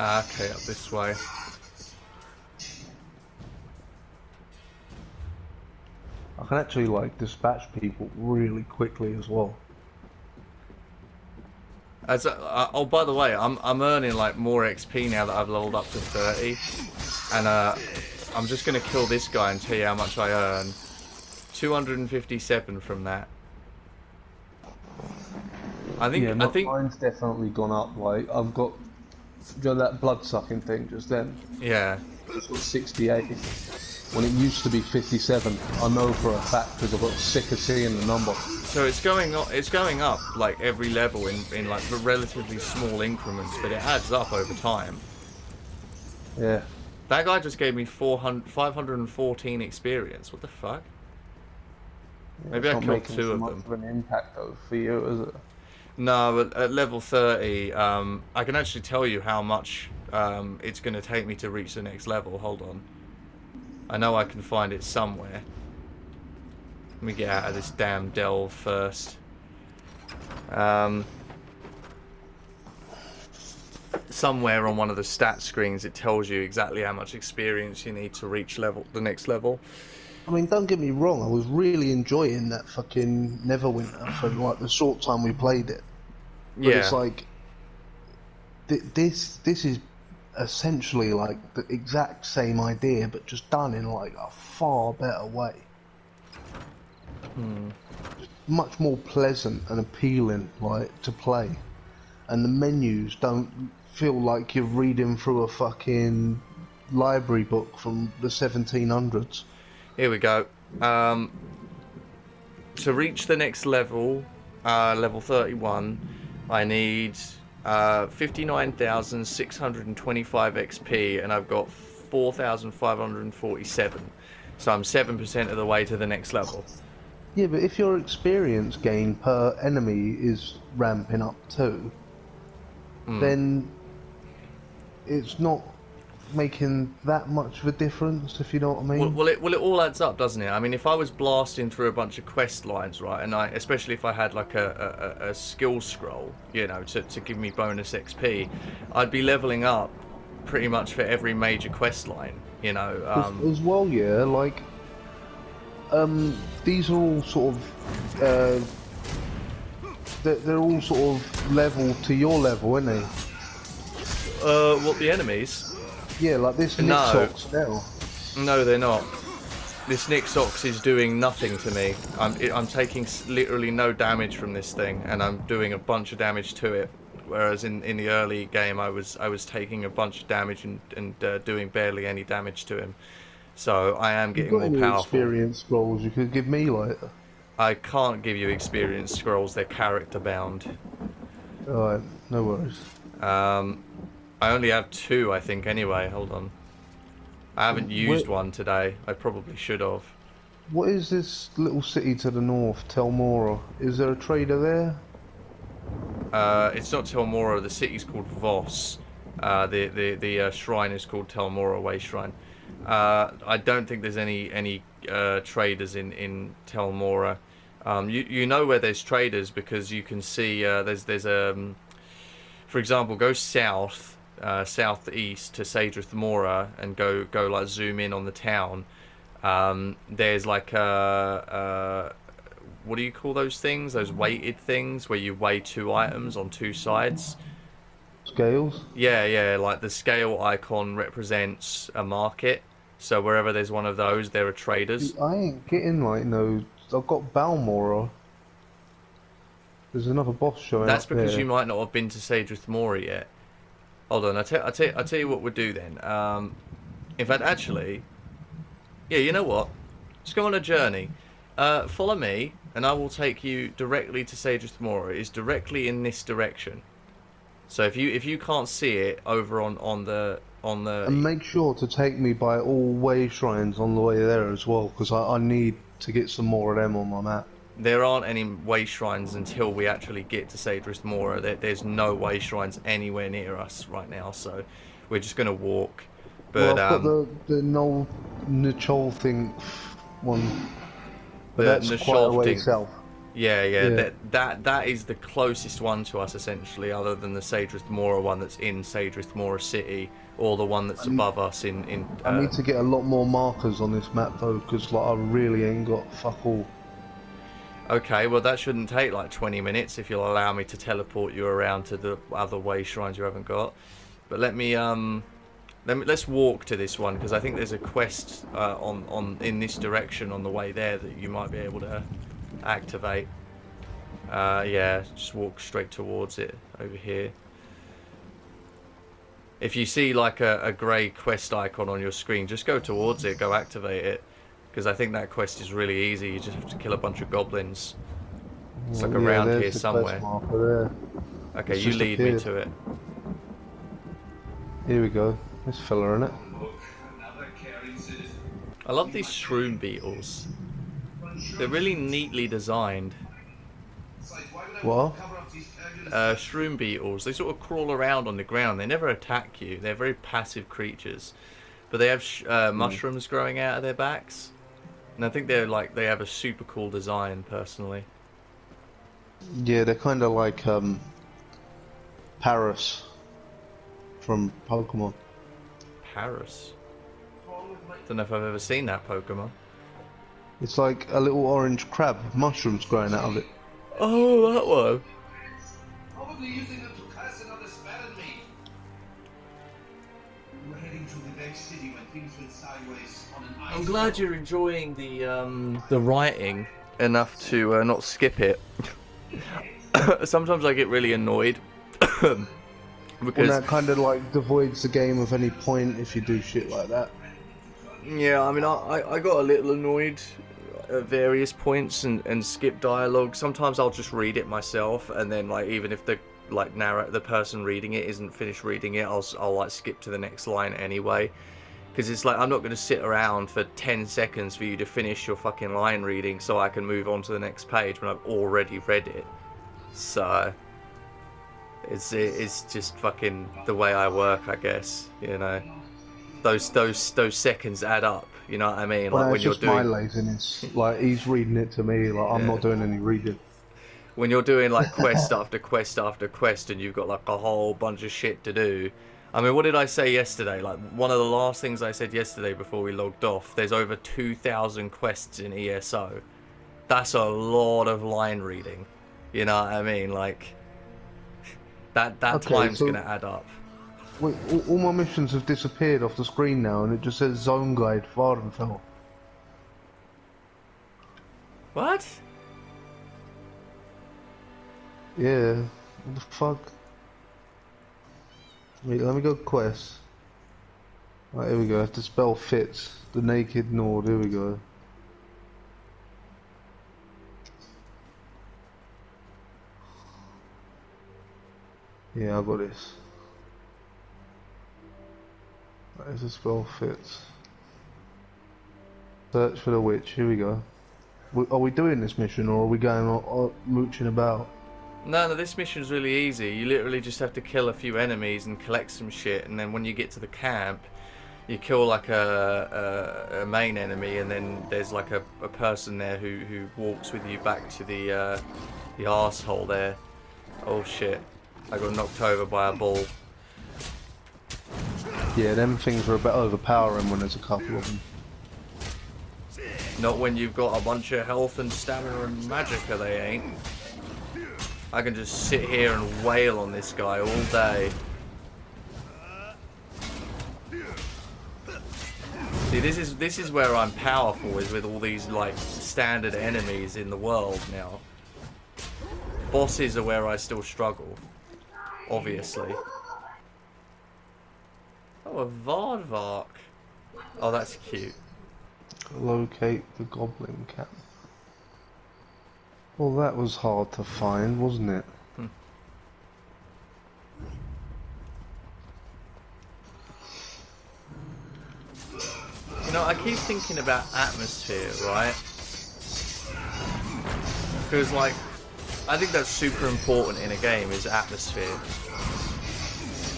Okay, up this way. I can actually like dispatch people really quickly as well. Oh, by the way, I'm earning like more XP now that I've leveled up to 30, and I'm just gonna kill this guy and tell you how much I earn. 257 from that. I Yeah, think, mine's definitely gone up. Like I've got, you know, that blood sucking thing just then. yeah. It's got 68. When it used to be 57. I know for a fact because I got sick of seeing the number. So it's going up. It's going up like every level in like relatively small increments, but it adds up over time. Yeah. That guy just gave me 514 experience. What the fuck? Yeah, Maybe it's I not killed making two so of much them. of an impact though for you, is it? No, but at level 30, I can actually tell you how much it's going to take me to reach the next level. Hold on. I know I can find it somewhere. Let me get out of this damn delve first. Somewhere on one of the stat screens it tells you exactly how much experience you need to reach the next level. I mean, don't get me wrong. I was really enjoying that fucking Neverwinter for like the short time we played it. But it's Yeah. like this is essentially like the exact same idea, but just done in like a far better way. Much more pleasant and appealing, like to play. And the menus don't feel like you're reading through a fucking library book from the 1700s. Here we go. To reach the next level, level 31, I need 59,625 XP, and I've got 4,547. So I'm 7% of the way to the next level. Yeah, but if your experience gain per enemy is ramping up too, then it's not making that much of a difference, if you know what I mean. Well, it all adds up, doesn't it? I mean, if I was blasting through a bunch of quest lines, right, and especially if I had like a skill scroll, you know, to give me bonus XP, I'd be leveling up pretty much for every major quest line, you know. As well, yeah, like, these are all sort of, they're all sort of level to your level, aren't they? What, the enemies? Yeah, like this Nixox now. No, they're not. This Nixox is doing nothing to me. I'm taking literally no damage from this thing, and I'm doing a bunch of damage to it. Whereas in the early game, I was taking a bunch of damage and doing barely any damage to him. So I am getting more powerful. Experience scrolls you could give me, like. I can't give you experience scrolls. They're character bound. Alright, no worries. I only have 2, I think. Anyway, hold on. I haven't used one today. I probably should have. What is this little city to the north, Tel Mora? Is there a trader there? It's not Tel Mora. The city's called Voss. The shrine is called Tel Mora Way Shrine. I don't think there's any traders in Tel Mora. You know where there's traders because you can see there's for example, go southeast to Sadrith Mora and go like zoom in on the town. There's like what do you call those things? Those weighted things where you weigh 2 items on 2 sides. Scales? Yeah, like the scale icon represents a market. So wherever there's one of those, there are traders. I ain't getting like no. I've got Balmora. There's another boss showing That's up because there. you might not have been to Sadrith Mora yet. Hold on, I'll tell you what we'll do then. In fact, actually, yeah, you know what? Just go on a journey. Follow me, and I will take you directly to Sadrith Mora. It's directly in this direction. So if you can't see it over on the And make sure to take me by all way shrines on the way there as well, because I need to get some more of them on my map. There aren't any way shrines until we actually get to Sadrith Mora. There's no way shrines anywhere near us right now, so we're just gonna walk. But well, I've got the Nichol thing one, but that's quite a way south. Yeah, yeah, Yeah. that is the closest one to us essentially, other than the Sadrith Mora one that's in Sadrith Mora City, or the one that's above us in. I need to get a lot more markers on this map though, because like I really ain't got fuck all. Okay, well that shouldn't take like 20 minutes if you'll allow me to teleport you around to the other way shrines you haven't got. But let's walk to this one because I think there's a quest on in this direction on the way there that you might be able to activate. Yeah, just walk straight towards it over here. If you see like a grey quest icon on your screen, just go towards it, go activate it. Because I think that quest is really easy, you just have to kill a bunch of goblins. It's like around there's here the somewhere. quest marker there. Okay, It's you just lead me appeared. to it. Here we go. This fella in it. I love these shroom beetles. They're really neatly designed. What? Shroom beetles, they sort of crawl around on the ground. They never attack you. They're very passive creatures. But they have mushrooms growing out of their backs. And I think they have a super cool design, personally. Yeah, they're kind of like Paris from Pokemon. Paris? Don't know if I've ever seen that Pokemon. It's like a little orange crab with mushrooms growing out of it. Oh, that one. Probably using them to curse another spell at me. We were heading to the big city when things went sideways on an ice. I'm glad you're enjoying the writing enough to not skip it. Sometimes I get really annoyed Well, because that kind of like devoids the game of any point if you do shit like that. yeah, I mean I got a little annoyed at various points and skip dialogue. Sometimes I'll just read it myself, and then like even if the the person reading it isn't finished reading it, I'll like skip to the next line anyway. Because it's like, I'm not going to sit around for 10 seconds for you to finish your fucking line reading so I can move on to the next page when I've already read it. So, it's just fucking the way I work, I guess, you know. Those seconds add up, you know what I mean? Well, Like when it's you're just my doing... laziness. Like, he's reading it to me, like, I'm not doing any reading. When you're doing like quest after quest after quest and you've got like a whole bunch of shit to do. I mean, what did I say yesterday? Like, one of the last things I said yesterday before we logged off, there's over 2,000 quests in ESO. That's a lot of line reading. You know what I mean? Like, that Okay, time's so- going to add up. Wait, all my missions have disappeared off the screen now, and it just says Zone Guide, Vardenfell. What? Yeah, what the fuck? Wait, let me go quest. Right, here we go, I have to spell fits. The naked Nord, here we go. Yeah, I got this. That is a spell fits. Search for the witch, here we go. Are we doing this mission, or are we going mooching about? No, this mission's really easy. You literally just have to kill a few enemies and collect some shit, and then when you get to the camp, you kill like a main enemy, and then there's like a person there who walks with you back to the arsehole there. Oh shit. I got knocked over by a ball. Yeah, them things are a bit overpowering when there's a couple of them. Not when you've got a bunch of health and stamina and magicka, they ain't. I can just sit here and wail on this guy all day. See, this is where I'm powerful, is with all these like standard enemies in the world now. Bosses are where I still struggle, obviously. Oh, a Vardvark. Oh, that's cute. Locate the goblin camp. Well, that was hard to find, wasn't it? You know, I keep thinking about atmosphere, right? Because, like, I think that's super important in a game, is atmosphere.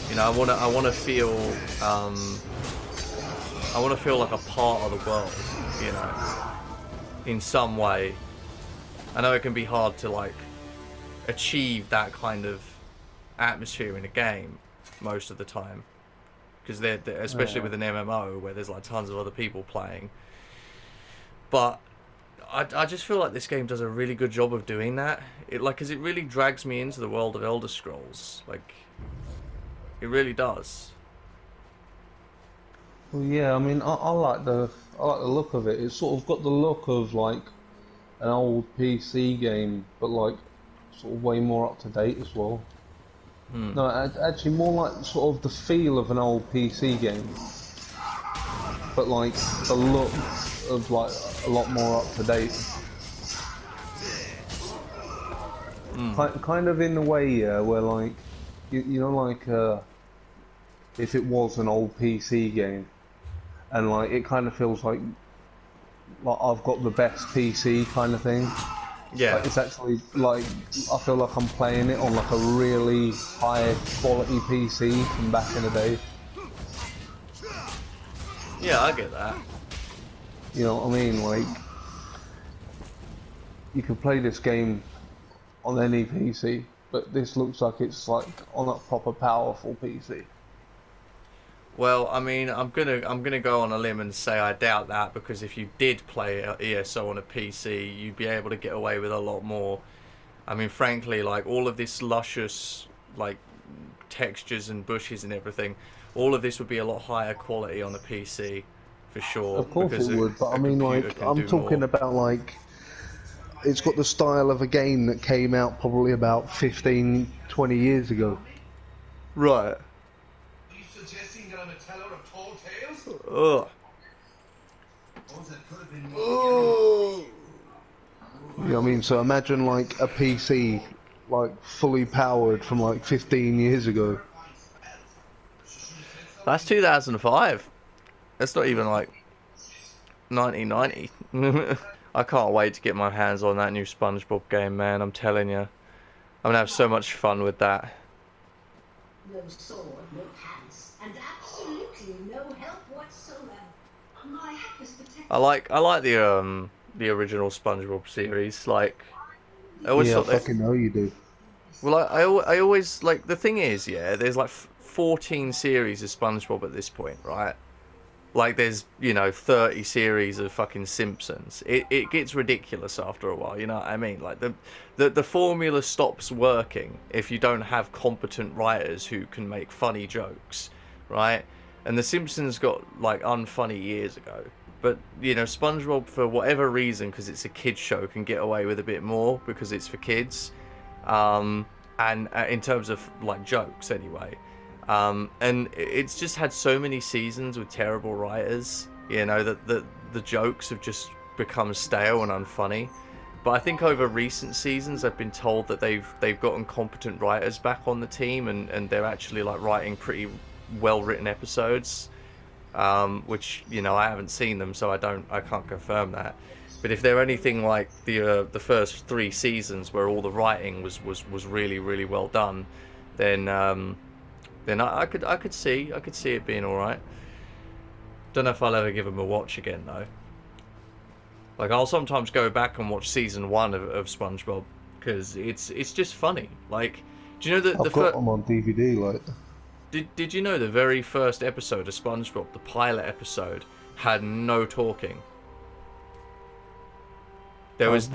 You know, I wanna feel like a part of the world, you know, in some way. I know it can be hard to like achieve that kind of atmosphere in a game most of the time, because they're especially with an MMO where there's like tons of other people playing. But I just feel like this game does a really good job of doing that. Because it really drags me into the world of Elder Scrolls. Like, it really does. Well, yeah, I mean, I like the look of it. It's sort of got the look of like an old PC game, but like sort of way more up to date as well. No, actually more like sort of the feel of an old PC game, but like the look of like a lot more up to date. Kind of in the way, yeah, where like you know, like if it was an old PC game, and like it kind of feels like I've got the best PC kind of thing. Yeah. Like, it's actually like I feel like I'm playing it on like a really high quality PC from back in the day. Yeah, I get that. You know what I mean? Like you can play this game on any PC, but this looks like it's like on a proper powerful PC. Well, I mean, I'm gonna go on a limb and say I doubt that, because if you did play ESO on a PC, you'd be able to get away with a lot more. I mean, frankly, like all of this luscious like textures and bushes and everything, all of this would be a lot higher quality on a PC for sure. Of course because it would, but I a mean, computer like can I'm do talking more. about like it's got the style of a game that came out probably about 15, 20 years ago. Right. Are you suggesting that I'm a teller of tall tales? Ugh. Oh, that could have been me. Oh. You know what I mean? So imagine like a PC like fully powered from like 15 years ago. That's 2005. That's not even like 1990. I can't wait to get my hands on that new SpongeBob game, man. I'm telling you. I'm gonna have so much fun with that. No sword, no pants, and absolutely no help whatsoever. My hat was protected. I like the original SpongeBob series. Like, I always Yeah, I thought that. fucking know you do. Well, I always like, the thing is, yeah. There's like 14 series of SpongeBob at this point, right? Like there's, 30 series of fucking Simpsons. It gets ridiculous after a while, you know what I mean? Like the formula stops working if you don't have competent writers who can make funny jokes, right? And the Simpsons got like unfunny years ago. But, SpongeBob, for whatever reason, because it's a kids show, can get away with a bit more because it's for kids. And in terms of like jokes anyway. And it's just had so many seasons with terrible writers, that the jokes have just become stale and unfunny. But I think over recent seasons, I've been told that they've gotten competent writers back on the team, and they're actually like writing pretty well written episodes. Which I haven't seen them, so I can't confirm that. But if they're anything like the first 3 seasons where all the writing was really really well done, then I could see it being all right. Don't know if I'll ever give them a watch again though. Like I'll sometimes go back and watch season 1 of SpongeBob because it's just funny. Like, do you know that I've got them on DVD, like. Did you know the very first episode of SpongeBob, the pilot episode, had no talking? There was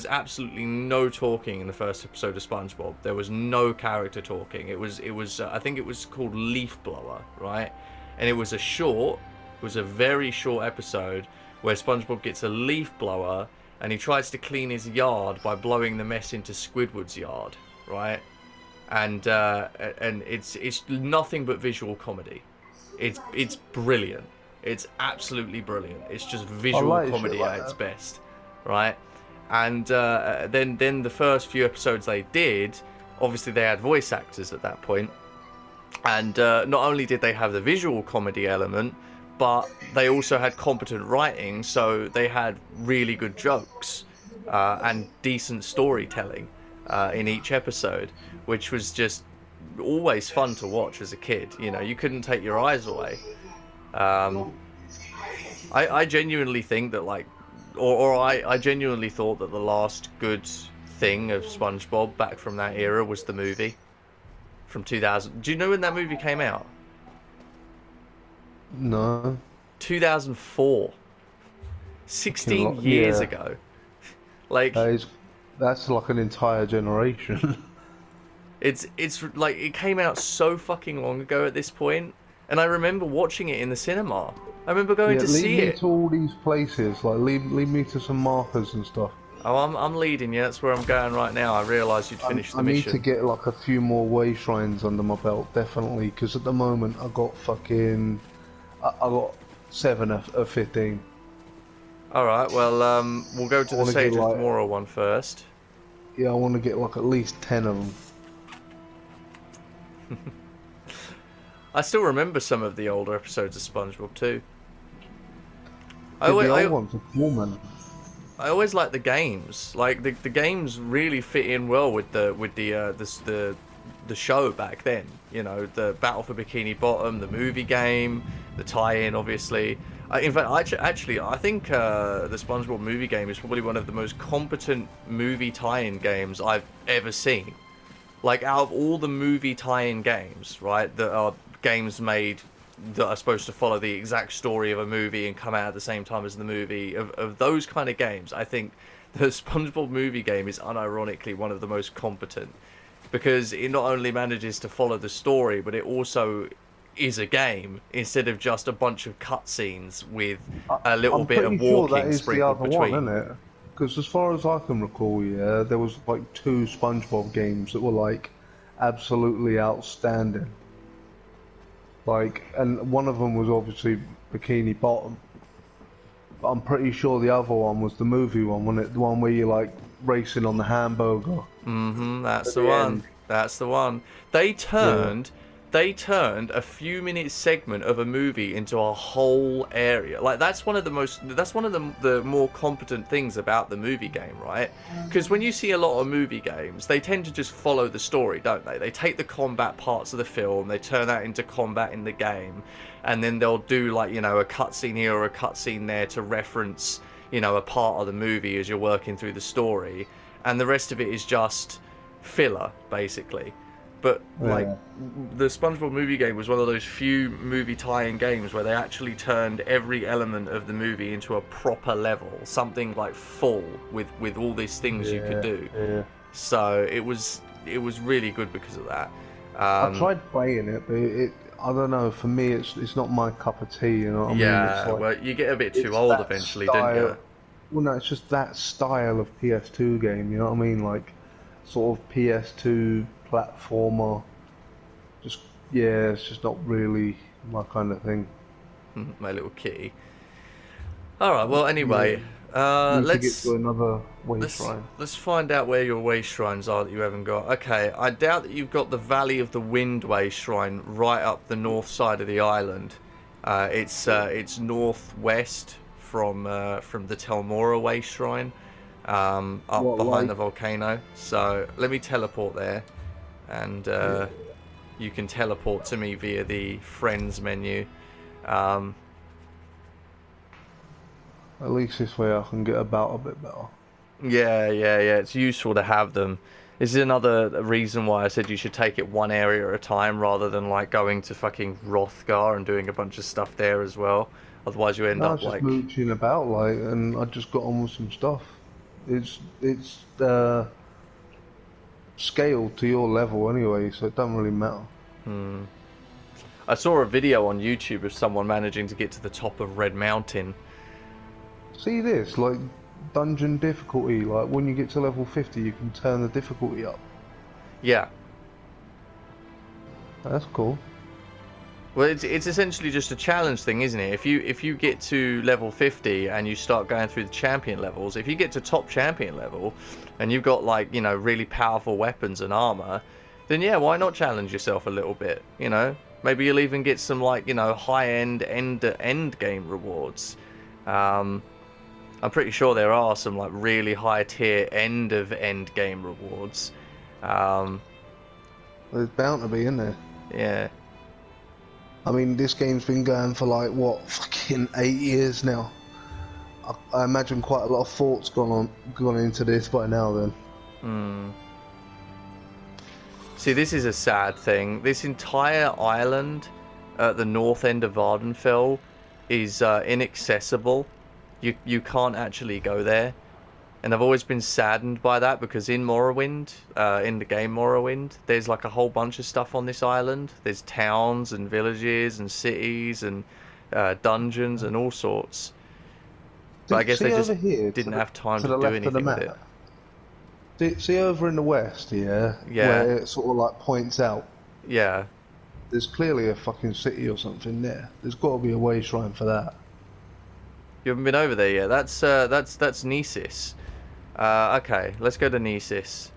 absolutely no talking in the first episode of SpongeBob. There was no character talking. It was I think it was called Leaf Blower, right? And it was a very short episode where SpongeBob gets a leaf blower and he tries to clean his yard by blowing the mess into Squidward's yard, right? And it's nothing but visual comedy. It's brilliant. It's absolutely brilliant. It's just visual comedy at its best, right? And then the first few episodes they did, obviously they had voice actors at that point, and not only did they have the visual comedy element, but they also had competent writing, so they had really good jokes and decent storytelling in each episode, which was just always fun to watch as a kid. You couldn't take your eyes away. I genuinely think that like I genuinely thought that the last good thing of SpongeBob back from that era was the movie from 2000. Do you know when that movie came out? No. 2004. 16 years Yeah. ago. Like, That's like an entire generation. it's like it came out so fucking long ago at this point, and I remember watching it in the cinema. I remember going Yeah, to lead see me it. to all these places. Like, lead me to some markers and stuff. Oh, I'm leading you. That's where I'm going right now. I realised you'd finished the I need mission. to get like a few more way shrines under my belt, definitely, because at the moment I got fucking, I got 7 of 15. All right. Well, we'll go to the wanna get, Sadrith like- Mora one first. Yeah, I want to get like at least 10 of them. I still remember some of the older episodes of SpongeBob too. The old ones are cool, man. I always like the games. Like the games really fit in well with the show back then. You know, the Battle for Bikini Bottom, the movie game, the tie-in, obviously. In fact, I think the SpongeBob movie game is probably one of the most competent movie tie-in games I've ever seen. Like, out of all the movie tie-in games, right, that are games made that are supposed to follow the exact story of a movie and come out at the same time as the movie, of those kind of games, I think the SpongeBob movie game is unironically one of the most competent, because it not only manages to follow the story, but it also is a game instead of just a bunch of cutscenes with a little bit of I'm pretty sure walking that is the sprinkled other between. one, isn't it? Because as far as I can recall, yeah, there was like 2 SpongeBob games that were like absolutely outstanding. Like, and one of them was obviously Bikini Bottom. But I'm pretty sure the other one was the movie one, wasn't it? The one where you're like racing on the hamburger. Mm-hmm, that's At the the one. end. That's the one. They turned a few minute segment of a movie into a whole area. Like, that's one of the more competent things about the movie game, right? Because when you see a lot of movie games, they tend to just follow the story, don't they? They take the combat parts of the film, they turn that into combat in the game, and then they'll do, like, you know, a cutscene here or a cutscene there to reference, you know, a part of the movie as you're working through the story, and the rest of it is just filler, basically. But like, the SpongeBob movie game was one of those few movie tie-in games where they actually turned every element of the movie into a proper level, something like full with all these things you could do. Yeah. So it was really good because of that. I tried playing it, but I don't know. For me, it's not my cup of tea. You know what I mean? Yeah, It's like, well, you get a bit too it's old that eventually, style. don't you? Well, no, it's just that style of PS2 game. You know what I mean? Like, sort of PS2 platformer. Just, yeah, it's just not really my kind of thing. My little kitty. All right. Well, anyway, Need to get let's to another way shrine. let's find out where your way shrines are that you haven't got. Okay, I doubt that you've got the Valley of the Wind way shrine right up the north side of the island. It's northwest from the Tel Mora way shrine, up behind the volcano. So let me teleport there, and you can teleport to me via the friends menu. At least this way I can get about a bit better. Yeah. It's useful to have them. This is another reason why I said you should take it one area at a time rather than like going to fucking Rothgar and doing a bunch of stuff there as well. Otherwise you end I up was just like... mooching about, like, and I just got on with some stuff. It's scaled to your level anyway, so it doesn't really matter. I saw a video on YouTube of someone managing to get to the top of Red Mountain. See this, like, dungeon difficulty, like, when you get to level 50 you can turn the difficulty up. Yeah. That's cool. Well, it's essentially just a challenge thing, isn't it? If you get to level 50 and you start going through the champion levels, if you get to top champion level and you've got, like, you know, really powerful weapons and armor, then yeah, why not challenge yourself a little bit, you know? Maybe you'll even get some, like, you know, high-end end game rewards. I'm pretty sure there are some, like, really high-tier end game rewards. There's bound to be, isn't there? Yeah. I mean, this game's been going for, like, what, fucking 8 years now. I imagine quite a lot of thought's gone into this by now. Then. Hmm. See, this is a sad thing. This entire island at the north end of Vardenfell is inaccessible. You can't actually go there. And I've always been saddened by that because in Morrowind, in the game Morrowind, there's like a whole bunch of stuff on this island. There's towns and villages and cities and dungeons and all sorts. But I guess they just didn't have time to do anything with it. See over in the west, yeah, where it sort of like points out. Yeah. There's clearly a fucking city or something there. There's got to be a way shrine for that. You haven't been over there yet. That's Nesis. Okay, let's go to Nesis.